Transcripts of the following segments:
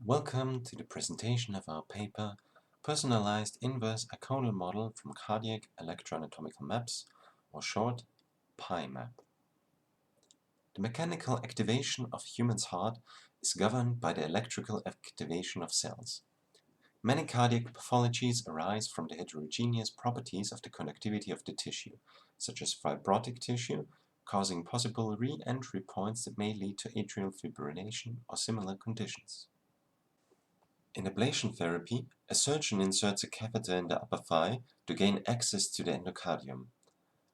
Welcome to the presentation of our paper, Personalized Inverse Eikonal Model from Cardiac Electro-Anatomical Maps, or short, PIEMAP. The mechanical activation of human's heart is governed by the electrical activation of cells. Many cardiac pathologies arise from the heterogeneous properties of the conductivity of the tissue, such as fibrotic tissue, causing possible re-entry points that may lead to atrial fibrillation or similar conditions. In ablation therapy, a surgeon inserts a catheter in the upper thigh to gain access to the endocardium.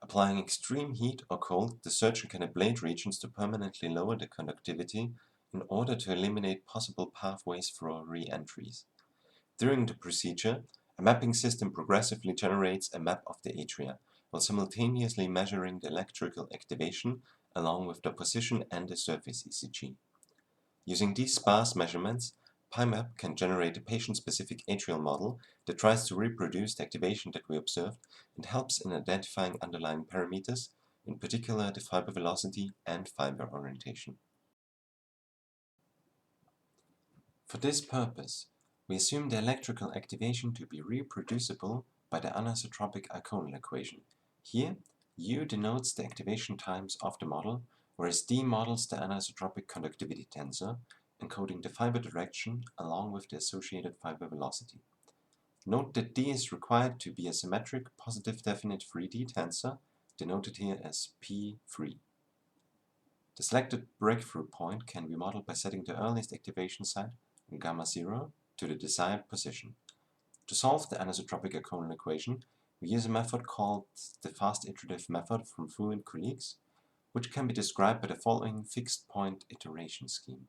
Applying extreme heat or cold, the surgeon can ablate regions to permanently lower the conductivity in order to eliminate possible pathways for re-entries. During the procedure, a mapping system progressively generates a map of the atria, while simultaneously measuring the electrical activation along with the position and the surface ECG. Using these sparse measurements, PIEMAP can generate a patient-specific atrial model that tries to reproduce the activation that we observed and helps in identifying underlying parameters, in particular the fiber velocity and fiber orientation. For this purpose, we assume the electrical activation to be reproducible by the anisotropic Eikonal equation. Here, U denotes the activation times of the model, whereas D models the anisotropic conductivity tensor, encoding the fiber direction along with the associated fiber velocity. Note that D is required to be a symmetric positive definite 3D tensor, denoted here as P3. The selected breakthrough point can be modeled by setting the earliest activation site, gamma 0, to the desired position. To solve the anisotropic Eikonal equation, we use a method called the fast iterative method from Fu and colleagues, which can be described by the following fixed point iteration scheme.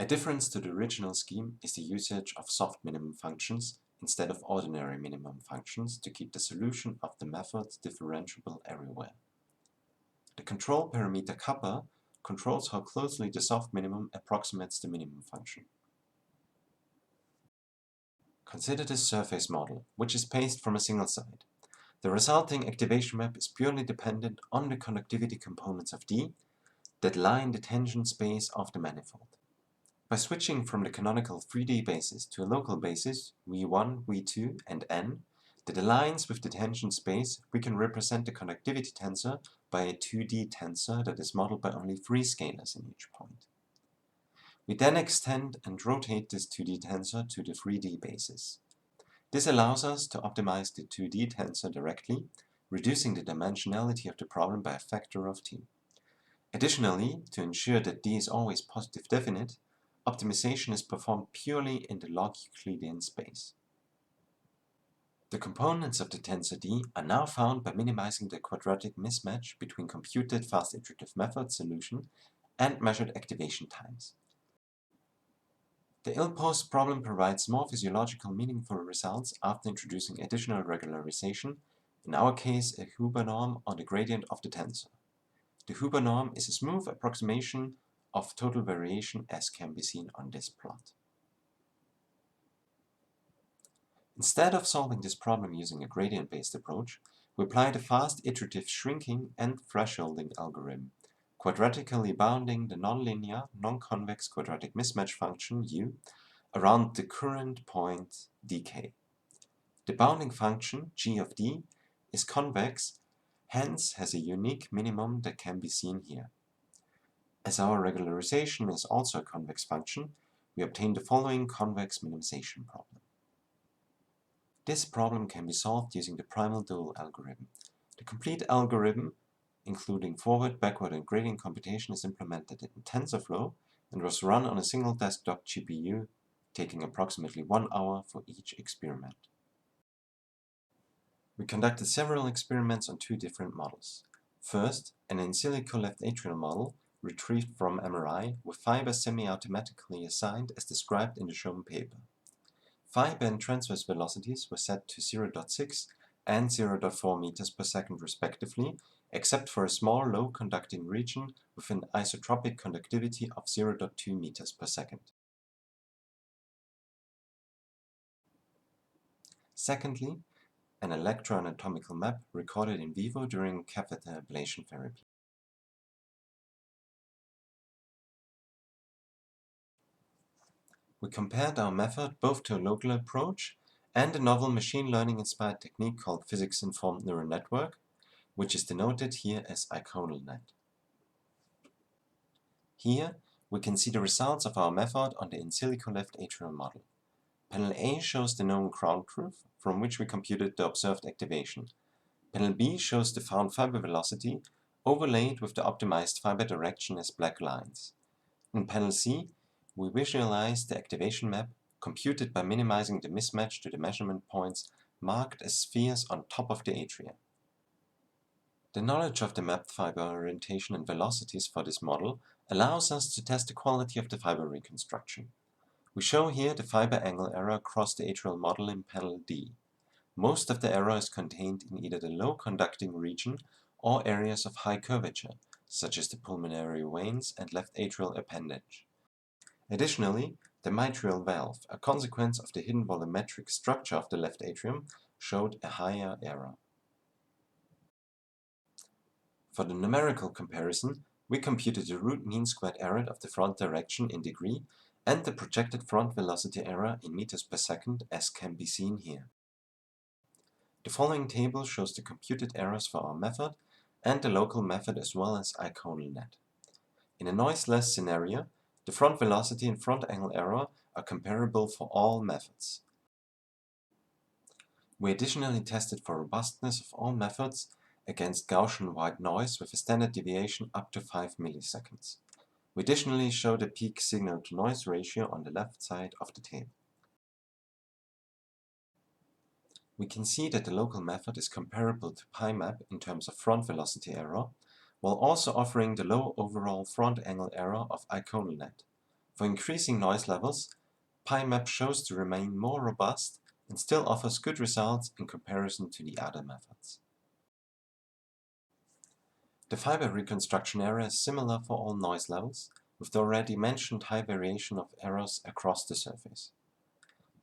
A difference to the original scheme is the usage of soft minimum functions instead of ordinary minimum functions to keep the solution of the method differentiable everywhere. The control parameter kappa controls how closely the soft minimum approximates the minimum function. Consider this surface model, which is paced from a single side. The resulting activation map is purely dependent on the conductivity components of D that line the tension space of the manifold. By switching from the canonical 3D basis to a local basis, V1, V2, and N, that aligns with the tension space, we can represent the conductivity tensor by a 2D tensor that is modeled by only 3 scalars in each point. We then extend and rotate this 2D tensor to the 3D basis. This allows us to optimize the 2D tensor directly, reducing the dimensionality of the problem by a factor of t. Additionally, to ensure that D is always positive definite, optimization is performed purely in the log Euclidean space. The components of the tensor D are now found by minimizing the quadratic mismatch between computed fast iterative method solution and measured activation times. The ill-posed problem provides more physiological meaningful results after introducing additional regularization, in our case a Huber norm on the gradient of the tensor. The Huber norm is a smooth approximation of total variation as can be seen on this plot. Instead of solving this problem using a gradient-based approach, we apply the fast iterative shrinking and thresholding algorithm, quadratically bounding the nonlinear, non-convex quadratic mismatch function U around the current point dk. The bounding function g of d is convex, hence has a unique minimum that can be seen here. As our regularization is also a convex function, we obtain the following convex minimization problem. This problem can be solved using the primal dual algorithm. The complete algorithm, including forward, backward, and gradient computation, is implemented in TensorFlow and was run on a single desktop GPU, taking approximately 1 hour for each experiment. We conducted several experiments on 2 different models. First, an in silico left atrial model retrieved from MRI with fibers semi-automatically assigned as described in the shown paper. Fiber and transverse velocities were set to 0.6 and 0.4 meters per second respectively, except for a small low conducting region with an isotropic conductivity of 0.2 meters per second. Secondly, an electro-anatomical map recorded in vivo during catheter ablation therapy. We compared our method both to a local approach and a novel machine learning-inspired technique called physics-informed neural network, which is denoted here as Eikonal net. Here, we can see the results of our method on the in silico left atrial model. Panel A shows the known ground truth, from which we computed the observed activation. Panel B shows the found fiber velocity, overlaid with the optimized fiber direction as black lines. In panel C, we visualize the activation map, computed by minimizing the mismatch to the measurement points marked as spheres on top of the atria. The knowledge of the mapped fiber orientation and velocities for this model allows us to test the quality of the fiber reconstruction. We show here the fiber angle error across the atrial model in panel D. Most of the error is contained in either the low conducting region or areas of high curvature, such as the pulmonary veins and left atrial appendage. Additionally, the mitral valve, a consequence of the hidden volumetric structure of the left atrium, showed a higher error. For the numerical comparison, we computed the root mean squared error of the front direction in degree and the projected front velocity error in meters per second, as can be seen here. The following table shows the computed errors for our method and the local method as well as Eikonal net. In a noiseless scenario, the front velocity and front angle error are comparable for all methods. We additionally tested for robustness of all methods against Gaussian white noise with a standard deviation up to 5 milliseconds. We additionally show the peak signal-to-noise ratio on the left side of the table. We can see that the local method is comparable to PIEMAP in terms of front velocity error, while also offering the low overall front angle error of Eikonal net. For increasing noise levels, PIEMAP shows to remain more robust and still offers good results in comparison to the other methods. The fiber reconstruction error is similar for all noise levels, with the already mentioned high variation of errors across the surface.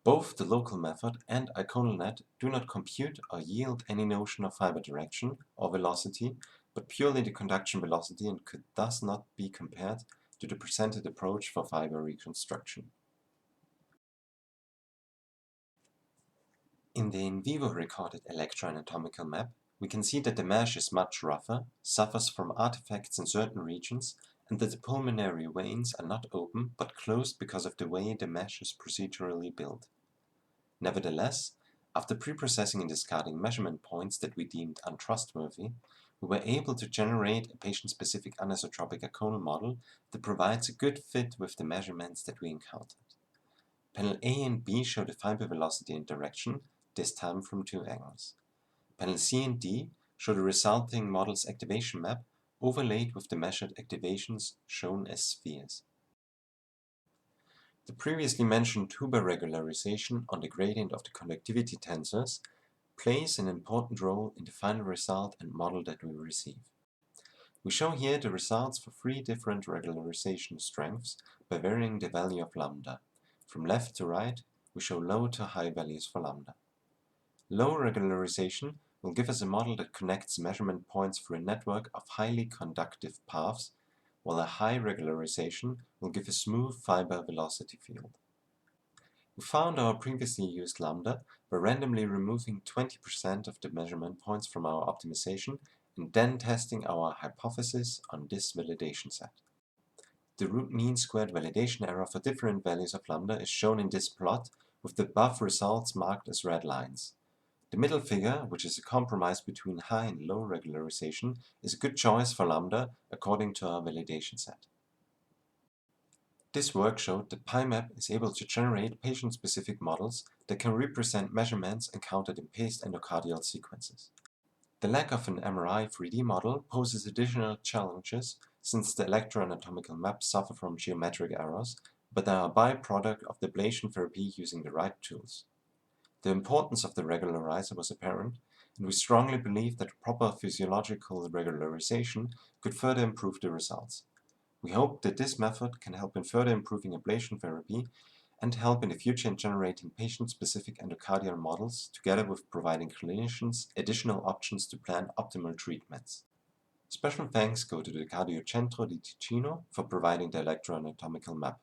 Both the local method and Eikonal net do not compute or yield any notion of fiber direction or velocity, but purely the conduction velocity, and could thus not be compared to the presented approach for fiber reconstruction. In the in vivo recorded electro-anatomical map, we can see that the mesh is much rougher, suffers from artifacts in certain regions, and that the pulmonary veins are not open but closed because of the way the mesh is procedurally built. Nevertheless, after preprocessing and discarding measurement points that we deemed untrustworthy, we were able to generate a patient-specific anisotropic Eikonal model that provides a good fit with the measurements that we encountered. Panel A and B show the fiber velocity and direction, this time from two angles. Panel C and D show the resulting model's activation map overlaid with the measured activations shown as spheres. The previously mentioned Huber regularization on the gradient of the conductivity tensors plays an important role in the final result and model that we receive. We show here the results for 3 different regularization strengths by varying the value of lambda. From left to right, we show low to high values for lambda. Low regularization will give us a model that connects measurement points through a network of highly conductive paths, while a high regularization will give a smooth fiber velocity field. We found our previously used lambda by randomly removing 20% of the measurement points from our optimization and then testing our hypothesis on this validation set. The root mean squared validation error for different values of lambda is shown in this plot with the above results marked as red lines. The middle figure, which is a compromise between high and low regularization, is a good choice for lambda according to our validation set. This work showed that PIEMAP is able to generate patient-specific models that can represent measurements encountered in paced endocardial sequences. The lack of an MRI 3D model poses additional challenges since the electro-anatomical maps suffer from geometric errors, but are a byproduct of the ablation therapy using the right tools. The importance of the regularizer was apparent, and we strongly believe that proper physiological regularization could further improve the results. We hope that this method can help in further improving ablation therapy and help in the future in generating patient-specific endocardial models, together with providing clinicians additional options to plan optimal treatments. Special thanks go to the Cardio Centro di Ticino for providing the electro-anatomical map.